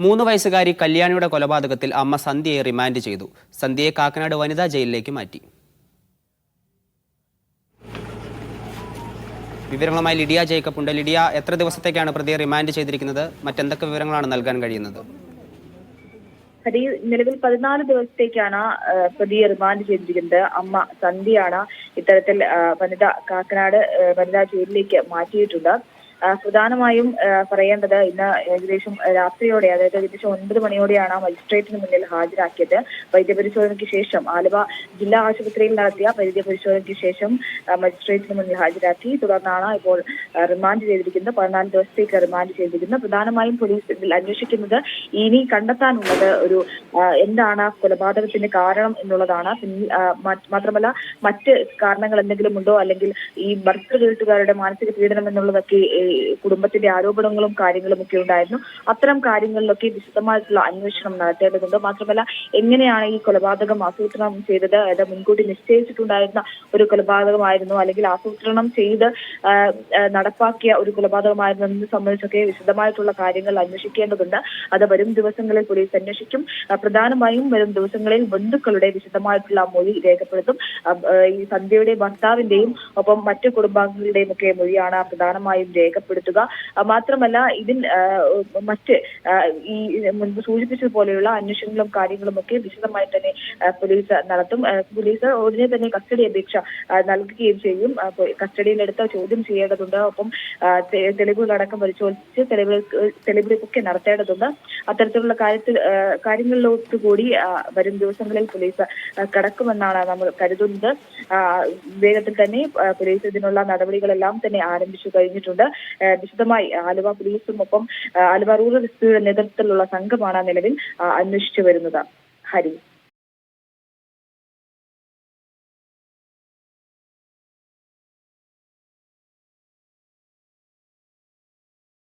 3 വയസ്സുകാരി കല്യാണിയുടെ കൊലപാതകത്തിൽ അമ്മ സന്ധ്യയെ റിമാൻഡ് ചെയ്തു. സന്ധ്യയെ കാക്കനാട് വനിതാ ജയിലിലേക്ക് മാറ്റി. വിവരങ്ങളുമായി ലിഡിയ ജേക്കബ് ഉണ്ട്. ലിഡിയ, എത്ര ദിവസത്തേക്കാണ് പ്രതിയെ റിമാൻഡ് ചെയ്തിരിക്കുന്നത്? മറ്റെന്തൊക്കെ വിവരങ്ങളാണ് നൽകാൻ കഴിയുന്നത്? നിലവിൽ 14 ദിവസത്തേക്കാണ് പ്രതിയെ റിമാൻഡ് ചെയ്തിരിക്കുന്നത്. അമ്മ സന്ധ്യയാണ് ഇത്തരത്തിൽ കാക്കനാട് വനിതാ ജയിലിലേക്ക് മാറ്റിയിട്ടുണ്ട്. പ്രധാനമായും പറയേണ്ടത് ഇന്ന് ഏകദേശം രാത്രിയോടെ, അതായത് ഏകദേശം 9 മണിയോടെയാണ് മജിസ്ട്രേറ്റിന് മുന്നിൽ ഹാജരാക്കിയത്. വൈദ്യപരിശോധനയ്ക്ക് ശേഷം ആലുവ ജില്ലാ ആശുപത്രിയിൽ നടത്തിയ വൈദ്യപരിശോധനയ്ക്ക് ശേഷം മജിസ്ട്രേറ്റിന് മുന്നിൽ ഹാജരാക്കി. തുടർന്നാണ് ഇപ്പോൾ റിമാൻഡ് ചെയ്തിരിക്കുന്നത്. 14 ദിവസത്തേക്ക് റിമാൻഡ് ചെയ്തിരിക്കുന്നത്. പ്രധാനമായും പോലീസ് ഇതിൽ അന്വേഷിക്കുന്നത് ഇനി കണ്ടെത്താനുള്ളത് എന്താണ് കൊലപാതകത്തിന്റെ കാരണം എന്നുള്ളതാണ്. മാത്രമല്ല മറ്റ് കാരണങ്ങൾ എന്തെങ്കിലും ഉണ്ടോ, അല്ലെങ്കിൽ ഈ ഭർത്തൃ വീട്ടുകാരുടെ മാനസിക പീഡനം എന്നുള്ളതൊക്കെ കുടുംബത്തിന്റെ ആരോപണങ്ങളും കാര്യങ്ങളും ഒക്കെ ഉണ്ടായിരുന്നു. അത്തരം കാര്യങ്ങളിലൊക്കെ വിശദമായിട്ടുള്ള അന്വേഷണം നടത്തേണ്ടതുണ്ട്. മാത്രമല്ല എങ്ങനെയാണ് ഈ കൊലപാതകം ആസൂത്രണം ചെയ്തത്, അത് മുൻകൂട്ടി നിശ്ചയിച്ചിട്ടുണ്ടായിരുന്ന ഒരു കൊലപാതകമായിരുന്നു, അല്ലെങ്കിൽ ആസൂത്രണം ചെയ്ത് നടപ്പാക്കിയ ഒരു കൊലപാതകമായിരുന്നു എന്നത് സംബന്ധിച്ചൊക്കെ വിശദമായിട്ടുള്ള കാര്യങ്ങൾ അന്വേഷിക്കേണ്ടതുണ്ട്. അത് വരും ദിവസങ്ങളിൽ പോലീസ് അന്വേഷിക്കും. പ്രധാനമായും വരും ദിവസങ്ങളിൽ ബന്ധുക്കളുടെ വിശദമായിട്ടുള്ള മൊഴി രേഖപ്പെടുത്തും. ഈ സന്ധ്യയുടെ ഭർത്താവിന്റെയും ഒപ്പം മറ്റു കുടുംബാംഗങ്ങളുടെയും ഒക്കെ മൊഴിയാണ് പ്രധാനമായും രേഖപ്പെടുത്തുക. മാത്രമല്ല മറ്റ് ഈ മുൻപ് സൂചിപ്പിച്ചതുപോലെയുള്ള അന്വേഷണങ്ങളും കാര്യങ്ങളും ഒക്കെ വിശദമായി തന്നെ പോലീസ് നടത്തും. പോലീസ് ഉടനെ തന്നെ കസ്റ്റഡി അപേക്ഷ നൽകുകയും ചെയ്യും. കസ്റ്റഡിയിലെടുത്ത് ചോദ്യം ചെയ്യേണ്ടതുണ്ട്. ഒപ്പം തെളിവുകളടക്കം പരിശോധിച്ച് തെളിവെടുപ്പൊക്കെ നടത്തേണ്ടതുണ്ട്. അത്തരത്തിലുള്ള കാര്യങ്ങളിലോട്ട് കൂടി വരും ദിവസങ്ങളിൽ പോലീസ് കടക്കുമെന്നാണ് നമ്മൾ കരുതുന്നത്. വേഗത്തിൽ തന്നെ പോലീസ് ഇതിനുള്ള നടപടികളെല്ലാം തന്നെ ആരംഭിച്ചു കഴിഞ്ഞിട്ടുണ്ട്. വിശദമായി ആലുവ പോലീസും ഒപ്പം ആലുവ റൂറൽ എസ് പിയുടെ നേതൃത്വത്തിലുള്ള സംഘമാണ് നിലവിൽ അന്വേഷിച്ചു വരുന്നത്. ഹരി.